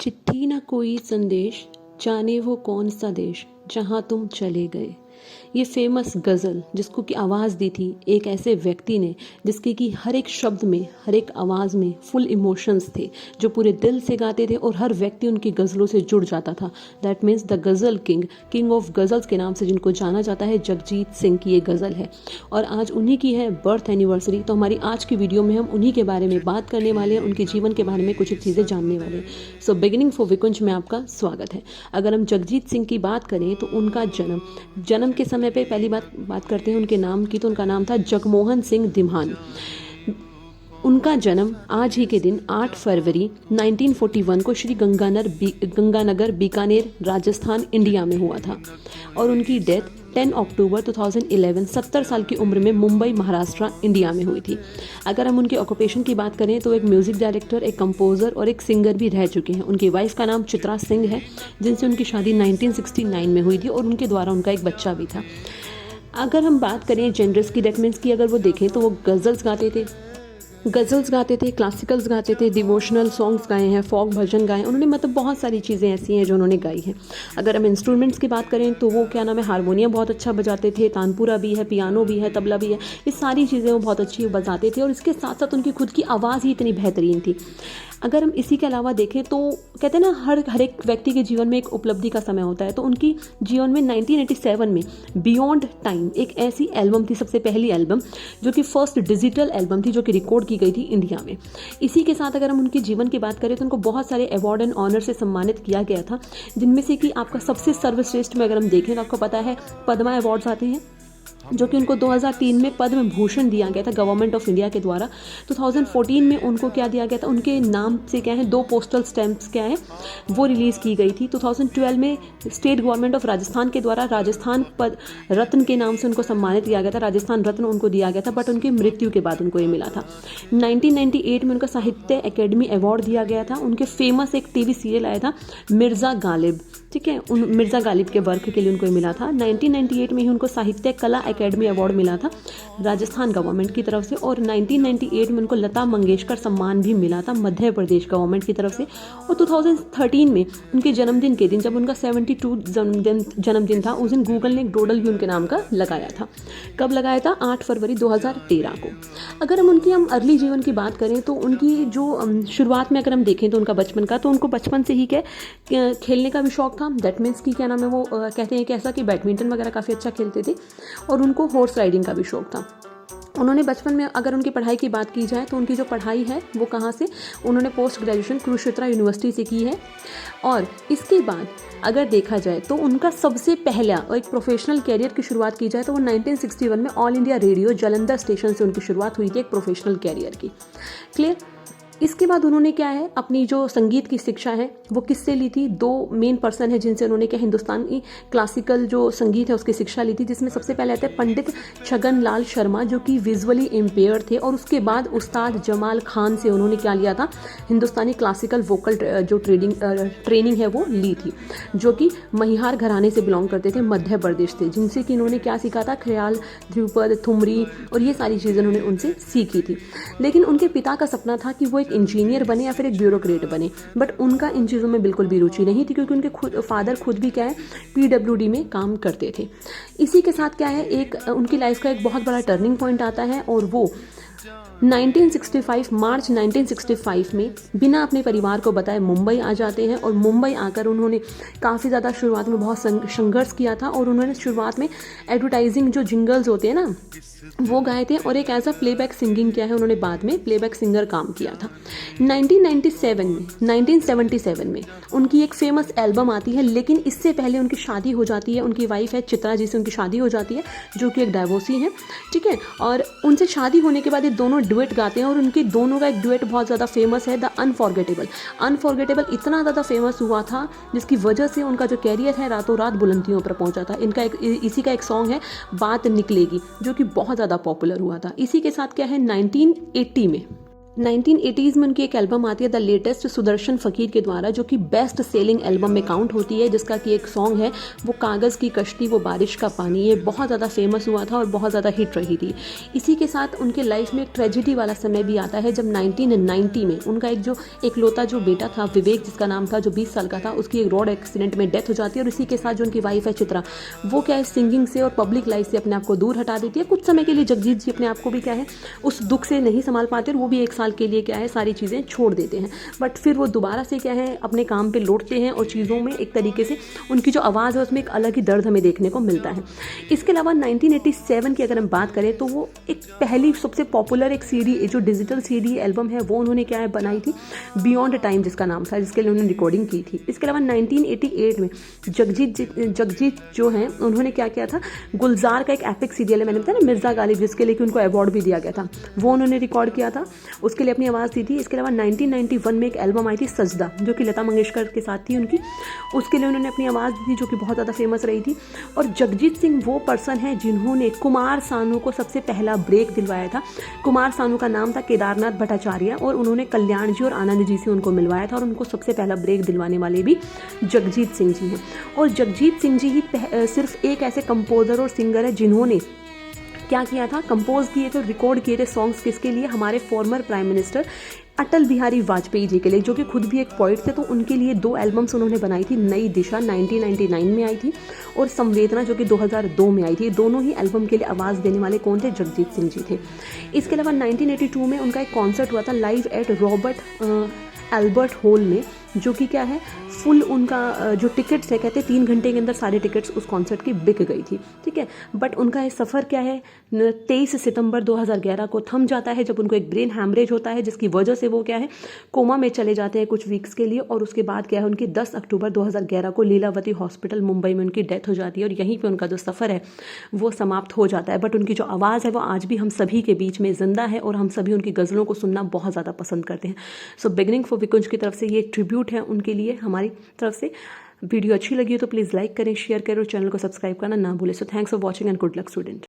चिट्ठी न कोई संदेश, जाने वो कौन सा देश जहाँ तुम चले गए। ये फेमस गज़ल जिसको की आवाज़ दी थी एक ऐसे व्यक्ति ने जिसके कि हर एक शब्द में, हर एक आवाज़ में फुल इमोशंस थे, जो पूरे दिल से गाते थे और हर व्यक्ति उनकी गज़लों से जुड़ जाता था। That means the ghazal king, king of ghazals के नाम से जिनको जाना जाता है, जगजीत सिंह की ये गज़ल है और आज उन्हीं की है बर्थ एनिवर्सरी। तो हमारी आज की वीडियो में हम उन्हीं के बारे में बात करने वाले हैं, उनके जीवन के बारे में कुछ चीज़ें जानने वाले हैं। सो बिगिनिंग फॉर विकुंज में आपका स्वागत है। अगर हम जगजीत सिंह की बात करें तो उनका जन्म के समय पे पहली बात करते हैं उनके नाम की, तो उनका नाम था जगमोहन सिंह दिम्हान। उनका जन्म आज ही के दिन 8 फरवरी 1941 को श्री गंगानगर बीकानेर राजस्थान इंडिया में हुआ था और उनकी डेथ 10 अक्टूबर 2011 70 साल की उम्र में मुंबई महाराष्ट्र इंडिया में हुई थी। अगर हम उनके ऑक्यूपेशन की बात करें तो एक म्यूजिक डायरेक्टर, एक कंपोजर और एक सिंगर भी रह चुके हैं। उनकी वाइफ का नाम चित्रा सिंह है जिनसे उनकी शादी 1969 में हुई थी और उनके द्वारा उनका एक बच्चा भी था। अगर हम बात करें जेंडर्स की, डेट मीन्स की अगर वो देखें तो वो गज़ल्स गाते थे, क्लासिकल्स गाते थे, डिवोशनल सॉन्ग्स गाए हैं, फोक भजन गाए हैं उन्होंने, मतलब बहुत सारी चीज़ें ऐसी हैं जो उन्होंने गाई हैं। अगर हम इंस्ट्रूमेंट्स की बात करें तो वो क्या नाम है, हारमोनियम बहुत अच्छा बजाते थे, तानपुरा भी है, पियानो भी है, तबला भी है, ये सारी चीज़ें वो बहुत अच्छी बजाते थे और इसके साथ साथ उनकी खुद की आवाज़ ही इतनी बेहतरीन थी। अगर हम इसी के अलावा देखें तो कहते हैं ना, हर एक व्यक्ति के जीवन में एक उपलब्धि का समय होता है, तो उनकी जीवन में 1987 में बियॉन्ड टाइम एक ऐसी एल्बम थी, सबसे पहली एल्बम जो कि फर्स्ट डिजिटल एल्बम थी, जो कि रिकॉर्ड की गई थी इंडिया में। इसी के साथ अगर हम उनके जीवन की बात करें तो उनको बहुत सारे अवार्ड एंड ऑनर से सम्मानित किया गया था, जिनमें से कि आपका सबसे सर्वश्रेष्ठ में अगर हम देखें तो आपको पता है पद्मा अवार्ड्स आते हैं, जो कि उनको 2003 में पद्म भूषण दिया गया था गवर्नमेंट ऑफ इंडिया के द्वारा। 2014 में उनको क्या दिया गया था, उनके नाम से क्या है 2 पोस्टल स्टैम्प्स क्या है वो रिलीज़ की गई थी। 2012 में स्टेट गवर्नमेंट ऑफ राजस्थान के द्वारा राजस्थान पद रत्न के नाम से उनको सम्मानित किया गया था, राजस्थान रत्न उनको दिया गया था, बट उनकी मृत्यु के बाद उनको ये मिला था। 1998 में उनका साहित्य अकेडमी अवार्ड दिया गया था। उनके फेमस एक टीवी सीरियल आया था मिर्ज़ा गालिब, ठीक है, उन मिर्ज़ा गालिब के वर्क के लिए उनको मिला था। 1998 में ही उनको साहित्य कला एकेडमी अवार्ड मिला था राजस्थान गवर्नमेंट की तरफ से और 1998 में उनको लता मंगेशकर सम्मान भी मिला था मध्य प्रदेश गवर्नमेंट की तरफ से। और 2013 में उनके जन्मदिन के दिन, जब उनका 72 जन्मदिन था, उस दिन गूगल ने एक डोडल भी उनके नाम का लगाया था। कब लगाया था? 8 फरवरी 2013 को। अगर हम अर्ली जीवन की बात करें तो उनकी जो शुरुआत में अगर हम देखें तो उनका बचपन का, तो उनको बचपन से ही क्या खेलने का भी शौक था। दैट मीन्स कि क्या नाम है वो कहते हैं कि ऐसा कि बैडमिंटन वगैरह काफ़ी अच्छा खेलते थे और उनको हॉर्स राइडिंग का भी शौक था। उन्होंने बचपन में, अगर उनकी पढ़ाई की बात की जाए तो उनकी जो पढ़ाई है वो कहाँ से, उन्होंने पोस्ट ग्रेजुएशन कुरुक्षेत्र यूनिवर्सिटी से की है। और इसके बाद अगर देखा जाए तो उनका सबसे पहला और एक प्रोफेशनल कैरियर की शुरुआत की जाए तो वो 1961 में all India radio Jalandhar station से उनकी शुरुआत हुई थी एक प्रोफेशनल कैरियर की। क्लियर? इसके बाद उन्होंने क्या है, अपनी जो संगीत की शिक्षा है वो किससे ली थी? 2 मेन पर्सन है जिनसे उन्होंने क्या हिंदुस्तानी क्लासिकल जो संगीत है उसकी शिक्षा ली थी, जिसमें सबसे पहले आते हैं पंडित छगन लाल शर्मा जो कि विजुअली इम्पेयर थे, और उसके बाद उस्ताद जमाल खान से उन्होंने क्या लिया था, हिंदुस्तानी क्लासिकल वोकल जो ट्रेनिंग है वो ली थी, जो कि महिहार घराने से बिलोंग करते थे, मध्य प्रदेश से, जिनसे कि इन्होंने क्या सीखा था, ख्याल, ध्रुपद, ठुमरी और ये सारी चीज़ें उन्होंने उनसे सीखी थी। लेकिन उनके पिता का सपना था कि वो इंजीनियर बने या फिर एक ब्यूरोक्रेट बने, बट उनका इन चीज़ों में बिल्कुल भी रुचि नहीं थी, क्योंकि उनके फादर खुद भी क्या है PWD में काम करते थे। इसी के साथ क्या है, एक उनकी लाइफ का एक बहुत बड़ा टर्निंग पॉइंट आता है और वो 1965 मार्च 1965 में बिना अपने परिवार को बताए मुंबई आ जाते हैं। और मुंबई आकर उन्होंने काफ़ी ज़्यादा शुरुआत में बहुत संघर्ष किया था और उन्होंने शुरुआत में एडवर्टाइजिंग जो जिंगल्स होते हैं ना वो गाए थे और एक एज अ प्लेबैक सिंगिंग किया है उन्होंने, बाद में प्लेबैक सिंगर काम किया था। 1977 में उनकी एक फेमस एल्बम आती है, लेकिन इससे पहले उनकी शादी हो जाती है। उनकी वाइफ है चित्रा जी से उनकी शादी हो जाती है, जो कि एक डाइवोर्सी है, ठीक है। और उनसे शादी होने के बाद ये दोनों डुएट गाते हैं और उनके दोनों का एक डुएट बहुत ज़्यादा फेमस है, द अनफॉरगेटेबल इतना ज़्यादा फेमस हुआ था जिसकी वजह से उनका जो कैरियर है रातों रात बुलंदियों पर पहुंचा था। इसी का एक सॉन्ग है बात निकलेगी, जो कि बहुत ज़्यादा पॉपुलर हुआ था। इसी के साथ क्या है, 1980 में 1980s में उनकी एक एल्बम आती है द लेटेस्ट सुदर्शन फ़कीर के द्वारा, जो कि बेस्ट सेलिंग एल्बम में काउंट होती है, जिसका कि एक सॉन्ग है वो कागज़ की कश्ती वो बारिश का पानी। ये बहुत ज़्यादा फेमस हुआ था और बहुत ज़्यादा हिट रही थी। इसी के साथ उनके लाइफ में एक ट्रेजिडी वाला समय भी आता है जब 1990 में उनका एक जो एकलौता जो बेटा था विवेक, जिसका नाम था, जो 20 साल का था, उसकी एक रोड एक्सीडेंट में डेथ हो जाती है। और इसी के साथ जो उनकी वाइफ है चित्रा, वो क्या है सिंगिंग से और पब्लिक लाइफ से अपने आप को दूर हटा देती है। कुछ समय के लिए जगजीत जी अपने आप को भी क्या है उस दुख से नहीं संभाल पाते और वो भी एक साल के लिए क्या है सारी चीज़ें छोड़ देते हैं। बट फिर वो दोबारा से क्या है अपने काम पे लौटते हैं और चीज़ों में एक तरीके से उनकी जो आवाज़ है उसमें एक अलग ही दर्द हमें देखने को मिलता है। इसके अलावा 1987 की अगर हम बात करें तो वो एक पहली सबसे पॉपुलर एक सीडी जो डिजिटल सीडी एल्बम है वो उन्होंने क्या है बनाई थी, बियॉन्ड टाइम जिसका नाम था, जिसके लिए उन्होंने रिकॉर्डिंग की थी। इसके अलावा 1988 में जगजीत जो हैं उन्होंने क्या किया था, गुलजार का एक एपिक सीरियल है, मैंने बताया ना मिर्ज़ा गालिब, जिसके लिए उनको अवार्ड भी दिया गया था, वो उन्होंने रिकॉर्ड किया था, उसके लिए अपनी आवाज़ दी थी। इसके अलावा 1991 में एक एल्बम आई थी सजदा, जो कि लता मंगेशकर के साथ थी उनकी, उसके लिए उन्होंने अपनी आवाज़ दी थी, जो कि बहुत ज़्यादा फेमस रही थी। और जगजीत सिंह वो पर्सन है जिन्होंने कुमार सानू को सबसे पहला ब्रेक दिलवाया था। कुमार सानू का नाम था केदारनाथ भट्टाचार्य और उन्होंने कल्याण जी और आनंद जी से उनको मिलवाया था और उनको सबसे पहला ब्रेक दिलवाने वाले भी जगजीत सिंह जी हैं। और जगजीत सिंह जी ही सिर्फ एक ऐसे कंपोज़र और सिंगर है जिन्होंने क्या किया था, कंपोज किए थे, रिकॉर्ड किए थे सॉन्ग्स किसके लिए, हमारे former prime minister Atal Bihari Vajpayee ji के लिए, जो कि खुद भी एक पोइट थे। तो उनके लिए 2 एल्बम्स उन्होंने बनाई थी, नई दिशा 1999 में आई थी और संवेदना जो कि 2002 में आई थी। दोनों ही एल्बम के लिए आवाज़ देने वाले कौन थे, जगजीत सिंह जी थे। इसके अलावा 1982 में उनका एक कॉन्सर्ट हुआ था live at Robert Albert hall में, जो कि क्या है फुल उनका जो टिकट्स है कहते हैं 3 घंटे के अंदर सारे टिकट्स उस कॉन्सर्ट की बिक गई थी, ठीक है। बट उनका ये सफ़र क्या है 23 सितंबर 2011 को थम जाता है जब उनको एक ब्रेन हैमरेज होता है, जिसकी वजह से वो क्या है कोमा में चले जाते हैं कुछ वीक्स के लिए। और उसके बाद क्या है उनकी 10 अक्टूबर 2011 को लीलावती हॉस्पिटल मुंबई में उनकी डेथ हो जाती है और यहीं पर उनका जो सफ़र है वो समाप्त हो जाता है। बट उनकी जो आवाज़ है वो आज भी हम सभी के बीच में जिंदा है और हम सभी उनकी गज़लों को सुनना बहुत ज़्यादा पसंद करते हैं। सो बिगनिंग फॉर विकुंज की तरफ से ये ट्रिब्यूट है उनके लिए हमारी तरफ से। वीडियो अच्छी लगी हो तो प्लीज़ लाइक करें, शेयर करें और चैनल को सब्सक्राइब करना ना भूलें। So thanks for watching and good luck student.